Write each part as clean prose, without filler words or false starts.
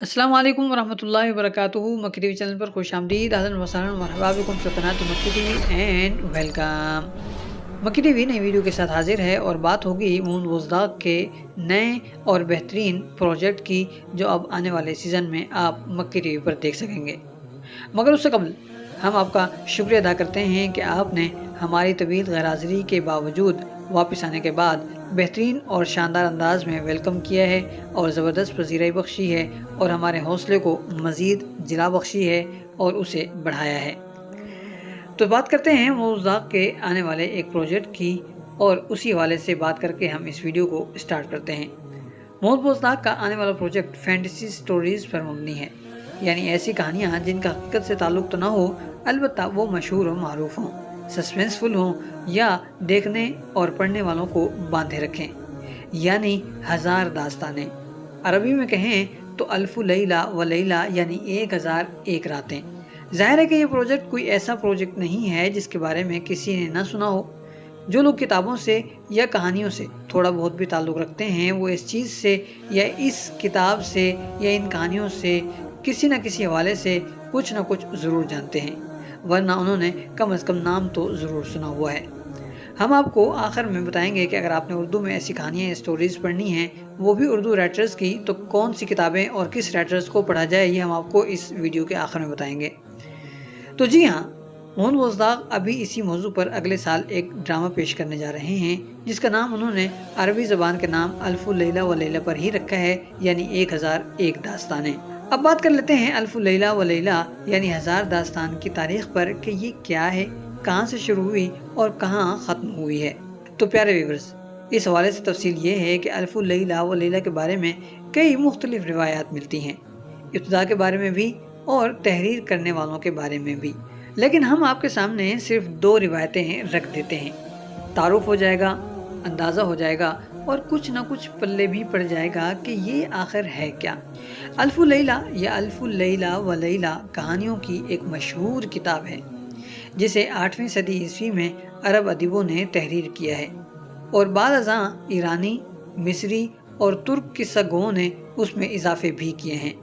अस्सलाम वालेकुम वरहमतुल्लाहि वबरकातुहू। मक्की टीवी चैनल पर खुश आमदीद। अहलन व सहलन मरहबा बिकुम फी क़नात मक्की टीवी एंड वेलकम। मक्की टीवी नई वीडियो के साथ हाजिर है और बात होगी मून बुज़दाग के नए और बेहतरीन प्रोजेक्ट की, जो अब आने वाले सीज़न में आप मक्की टीवी पर देख सकेंगे। मगर उससे कबल हम आपका शुक्रिया अदा करते हैं कि आपने हमारी तवील गैरहाज़िरी के बावजूद वापस आने के बाद बेहतरीन और शानदार अंदाज में वेलकम किया है और ज़बरदस्त पज़ीराई बख्शी है और हमारे हौसले को मज़ीद जिला बख्शी है और उसे बढ़ाया है। तो बात करते हैं बुज़दाग के आने वाले एक प्रोजेक्ट की, और उसी हवाले से बात करके हम इस वीडियो को स्टार्ट करते हैं। बुज़दाग का आने वाला प्रोजेक्ट फैंटेसी स्टोरीज़ पर मबनी है, यानी ऐसी कहानियाँ जिनका हकीकत से ताल्लुक़ तो ना हो, अलबत्ता वो मशहूर और मारूफ हों, सस्पेंसफुल हों या देखने और पढ़ने वालों को बांधे रखें, यानी हज़ार दास्तानें। अरबी में कहें तो अल्फ़ु लैला व लैला, यानी 1001 रातें। ज़ाहिर है कि ये प्रोजेक्ट कोई ऐसा प्रोजेक्ट नहीं है जिसके बारे में किसी ने ना सुना हो। जो लोग किताबों से या कहानियों से थोड़ा बहुत भी ताल्लुक़ रखते हैं, वो इस चीज़ से या इस किताब से या इन कहानियों से किसी न किसी हवाले से कुछ न कुछ ज़रूर जानते हैं, वरना उन्होंने कम अज़ कम नाम तो ज़रूर सुना हुआ है। हम आपको आखिर में बताएंगे कि अगर आपने उर्दू में ऐसी कहानियाँ या स्टोरीज़ पढ़नी हैं, वो भी उर्दू राइटर्स की, तो कौन सी किताबें और किस राइटर्स को पढ़ा जाए, ये हम आपको इस वीडियो के आखिर में बताएंगे। तो जी हाँ, मून बुज़दाग अभी इसी मौजू पर अगले साल एक ड्रामा पेश करने जा रहे हैं, जिसका नाम उन्होंने अरबी ज़बान के नाम अल्फ़ु लैला व लैला पर ही रखा है, यानी 1001 दास्तानें। अब बात कर लेते हैं अल्फ़ु लैला व लैला यानी 1000 दास्तान की तारीख पर कि ये क्या है, कहाँ से शुरू हुई और कहाँ ख़त्म हुई है। तो प्यारे व्यूअर्स, इस हवाले से तफसील ये है कि अल्फ़ु लैला व लैला के बारे में कई मुख्तलिफ रिवायात मिलती हैं, इब्तिदा के बारे में भी और तहरीर करने वालों के बारे में भी, लेकिन हम आपके सामने सिर्फ 2 रिवायतें रख देते हैं। तारुफ हो जाएगा, अंदाज़ा हो जाएगा और कुछ ना कुछ पल्ले भी पड़ जाएगा कि ये आखिर है क्या। अल्फ़ु लैला या अल्फ़ु लैला व लैला कहानियों की एक मशहूर किताब है, जिसे 8वीं सदी ईस्वी में अरब अदीबों ने तहरीर किया है और बाद अज़ां ईरानी, मिस्री और तुर्क किस्सागों ने उसमें इजाफे भी किए हैं।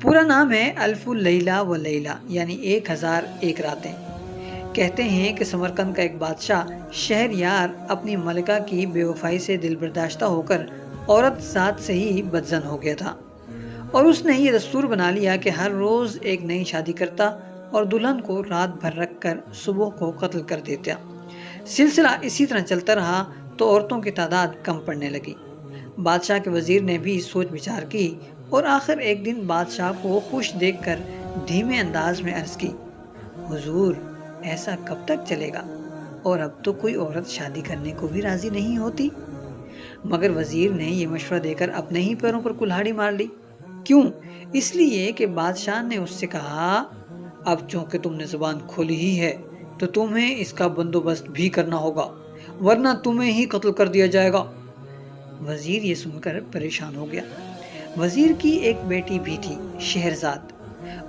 पूरा नाम है अल्फ़ु लैला व लैला, यानी 1001 रातें। कहते हैं कि समरकंद का एक बादशाह शहरयार अपनी मलिका की बेवफाई से दिलबर्दाश्ता होकर औरत ज़ात से ही बदजन हो गया था और उसने ये दस्तूर बना लिया कि हर रोज़ एक नई शादी करता और दुल्हन को रात भर रख कर सुबह को कत्ल कर देता। सिलसिला इसी तरह चलता रहा तो औरतों की तादाद कम पड़ने लगी। बादशाह के वज़ीर ने भी सोच विचार की और आखिर एक दिन बादशाह को खुश देखकर धीमे अंदाज में अर्ज़ की, हुजूर, ऐसा कब तक चलेगा? और अब तो कोई औरत शादी करने को भी राजी नहीं होती। मगर वजीर ने यह मशवरा देकर अपने ही पैरों पर कुल्हाड़ी मार ली। क्यों? इसलिए कि बादशाह ने उससे कहा, अब चूंकि तुमने जुबान खोली ही है तो तुम्हें इसका बंदोबस्त भी करना होगा, वरना तुम्हें ही कत्ल कर दिया जाएगा। वजीर ये सुनकर परेशान हो गया। वजीर की एक बेटी भी थी, शहरजाद।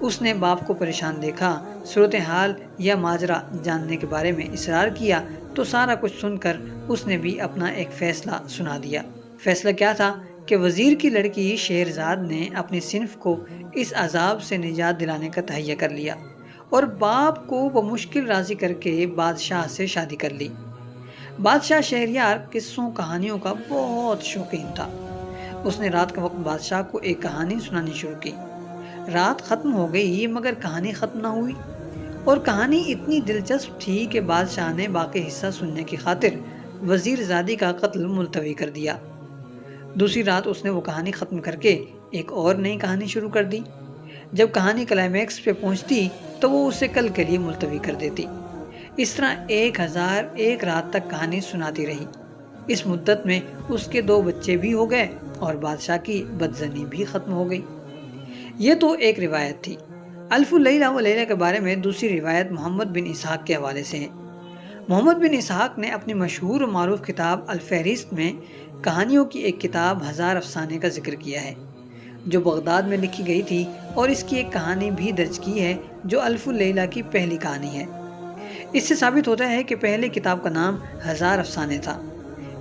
उसने बाप को परेशान देखा, सूरत हाल या माजरा जानने के बारे में इसरार किया तो सारा कुछ सुनकर उसने भी अपना एक फ़ैसला सुना दिया। फ़ैसला क्या था कि वज़ीर की लड़की शहरजाद ने अपनी सिनफ को इस अजाब से निजात दिलाने का तहैया कर लिया और बाप को बमुश्किल राज़ी करके बादशाह से शादी कर ली। बादशाह शहरयार किस्सों कहानियों का बहुत शौकीन था। उसने रात के वक्त बादशाह को एक कहानी सुनानी शुरू की। रात ख़त्म हो गई मगर कहानी ख़त्म ना हुई और कहानी इतनी दिलचस्प थी कि बादशाह ने बाकी हिस्सा सुनने की खातिर वज़ीर ज़ादी का कत्ल मुलतवी कर दिया। दूसरी रात उसने वो कहानी ख़त्म करके एक और नई कहानी शुरू कर दी। जब कहानी क्लाइमैक्स पे पहुंचती तो वो उसे कल के लिए मुलतवी कर देती। इस तरह 1001 रात तक कहानी सुनाती रही। इस मुद्दत में उसके 2 बच्चे भी हो गए और बादशाह की बदजनी भी ख़त्म हो गई। ये तो एक रिवायत थी। अल्फ़ु लैला व लैला के बारे में दूसरी रिवायत मोहम्मद बिन इसहाक़ के हवाले से है। मोहम्मद बिन इसहाक़ ने अपनी मशहूर और मारूफ किताब अल-फ़हरिस्त में कहानियों की एक किताब 1000 अफ़साने का जिक्र किया है, जो बगदाद में लिखी गई थी और इसकी एक कहानी भी दर्ज की है जो अल्फ़ु लैला की पहली कहानी है। इससे साबित होता है कि पहले किताब का नाम 1000 अफ़साने था।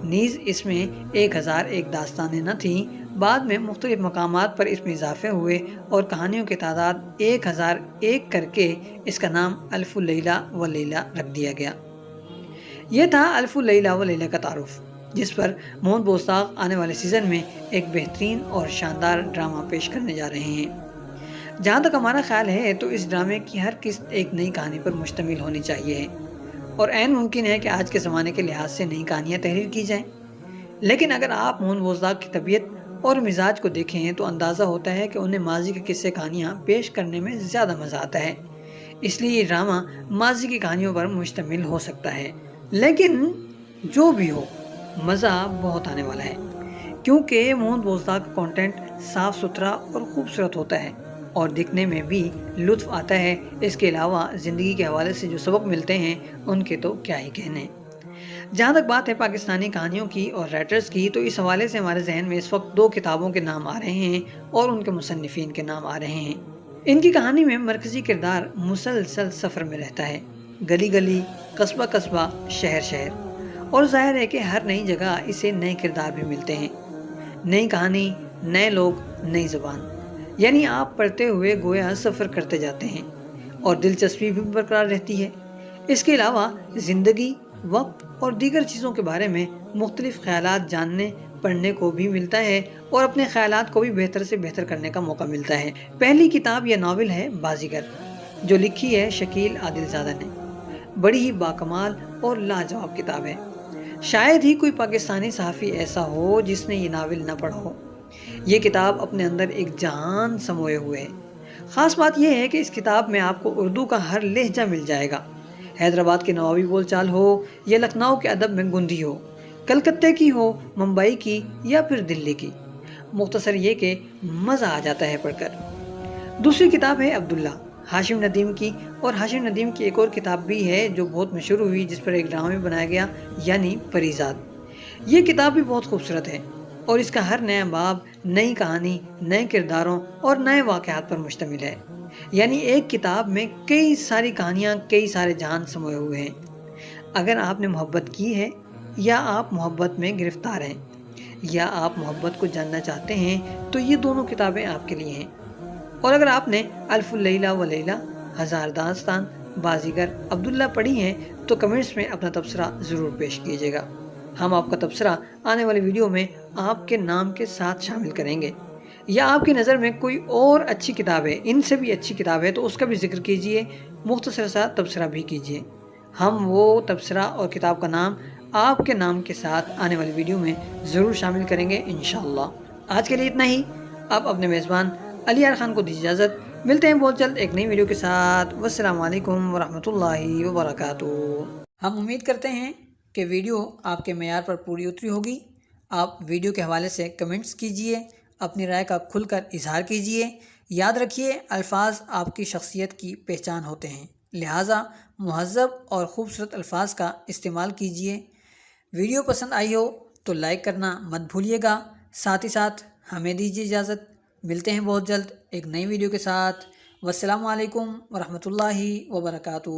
नीज़ इसमें 1001 दास्तानें न थीं بعد میں مختلف مقامات پر اس میں اضافے ہوئے اور کہانیوں کی تعداد 1001 کر کے اس کا نام الف لیلہ و لیلہ رکھ دیا گیا۔ یہ تھا الف لیلہ و لیلہ کا تعارف، جس پر محمد بوسداغ آنے والے سیزن میں ایک بہترین اور شاندار ڈرامہ پیش کرنے جا رہے ہیں۔ جہاں تک ہمارا خیال ہے تو اس ڈرامے کی ہر قسط ایک نئی کہانی پر مشتمل ہونی چاہیے اور عین ممکن ہے کہ آج کے زمانے کے لحاظ سے نئی کہانیاں تحریر کی جائیں، لیکن اگر آپ محمد بوسداغ کی طبیعت اور مزاج کو دیکھیں تو اندازہ ہوتا ہے کہ انہیں ماضی کے قصے کہانیاں پیش کرنے میں زیادہ مزہ آتا ہے، اس لیے یہ ڈرامہ ماضی کی کہانیوں پر مشتمل ہو سکتا ہے۔ لیکن جو بھی ہو، مزہ بہت آنے والا ہے، کیونکہ محمد بوسداغ کا کانٹینٹ صاف ستھرا اور خوبصورت ہوتا ہے اور دیکھنے میں بھی لطف آتا ہے۔ اس کے علاوہ زندگی کے حوالے سے جو سبق ملتے ہیں ان کے تو کیا ہی کہنے۔ جہاں تک بات ہے پاکستانی کہانیوں کی اور رائٹرز کی، تو اس حوالے سے ہمارے ذہن میں اس وقت 2 کتابوں کے نام آ رہے ہیں اور ان کے مصنفین کے نام آ رہے ہیں۔ ان کی کہانی میں مرکزی کردار مسلسل سفر میں رہتا ہے، گلی گلی، قصبہ قصبہ، شہر شہر، اور ظاہر ہے کہ ہر نئی جگہ اسے نئے کردار بھی ملتے ہیں، نئی کہانی، نئے لوگ، نئی زبان، یعنی آپ پڑھتے ہوئے گویا سفر کرتے جاتے ہیں اور دلچسپی بھی برقرار رہتی ہے۔ اس کے علاوہ زندگی، وقت اور دیگر چیزوں کے بارے میں مختلف خیالات جاننے پڑھنے کو بھی ملتا ہے اور اپنے خیالات کو بھی بہتر سے بہتر کرنے کا موقع ملتا ہے۔ پہلی کتاب یا ناول ہے بازیگر، جو لکھی ہے شکیل عادل زادہ نے۔ بڑی ہی باکمال اور لاجواب کتاب ہے، شاید ہی کوئی پاکستانی صحافی ایسا ہو جس نے یہ ناول نہ پڑھا ہو۔ یہ کتاب اپنے اندر ایک جہان سموئے ہوئے ہے۔ خاص بات یہ ہے کہ اس کتاب میں آپ کو اردو کا ہر لہجہ مل جائے گا، حیدرآباد کی نوابی بول چال ہو یا لکھنؤ کے ادب میں گندھی ہو، کلکتے کی ہو، ممبئی کی یا پھر دلی کی۔ مختصر یہ کہ مزہ آ جاتا ہے پڑھ کر۔ دوسری کتاب ہے عبداللہ، ہاشم ندیم کی، اور ہاشم ندیم کی ایک اور کتاب بھی ہے جو بہت مشہور ہوئی، جس پر ایک ڈرامہ بنایا گیا، یعنی پریزاد۔ یہ کتاب بھی بہت خوبصورت ہے اور اس کا ہر نیا باب نئی کہانی، نئے کرداروں اور نئے واقعات پر مشتمل ہے، یعنی ایک کتاب میں کئی ساری کہانیاں، کئی سارے جہان سموئے ہوئے ہیں۔ اگر آپ نے محبت کی ہے یا آپ محبت میں گرفتار ہیں یا آپ محبت کو جاننا چاہتے ہیں تو یہ دونوں کتابیں آپ کے لیے ہیں۔ اور اگر آپ نے الف لیلہ و لیلہ، ہزار داستان، بازیگر، عبداللہ پڑھی ہیں تو کمنٹس میں اپنا تبصرہ ضرور پیش کیجیے گا۔ ہم آپ کا تبصرہ آنے والی ویڈیو میں آپ کے نام کے ساتھ شامل کریں گے، یا آپ کی نظر میں کوئی اور اچھی کتاب ہے، ان سے بھی اچھی کتاب ہے تو اس کا بھی ذکر کیجیے، مختصر سا تبصرہ بھی کیجیے۔ ہم وہ تبصرہ اور کتاب کا نام آپ کے نام کے ساتھ آنے والی ویڈیو میں ضرور شامل کریں گے انشاءاللہ۔ آج کے لیے اتنا ہی۔ اب اپنے میزبان علی یار خان کو دیجیے اجازت، ملتے ہیں بہت جلد ایک نئی ویڈیو کے ساتھ۔ والسلام علیکم ورحمۃ اللہ وبرکاتہ۔ ہم امید کرتے ہیں کہ ویڈیو آپ کے معیار پر پوری اتری ہوگی۔ آپ ویڈیو کے حوالے سے کمنٹس کیجیے، اپنی رائے کا کھل کر اظہار کیجیے۔ یاد رکھیے، الفاظ آپ کی شخصیت کی پہچان ہوتے ہیں، لہٰذا مہذب اور خوبصورت الفاظ کا استعمال کیجیے۔ ویڈیو پسند آئی ہو تو لائک کرنا مت بھولیے گا، ساتھ ہی ساتھ ہمیں دیجیے اجازت۔ ملتے ہیں بہت جلد ایک نئی ویڈیو کے ساتھ۔ والسلام علیکم ورحمۃ اللہ وبرکاتہ۔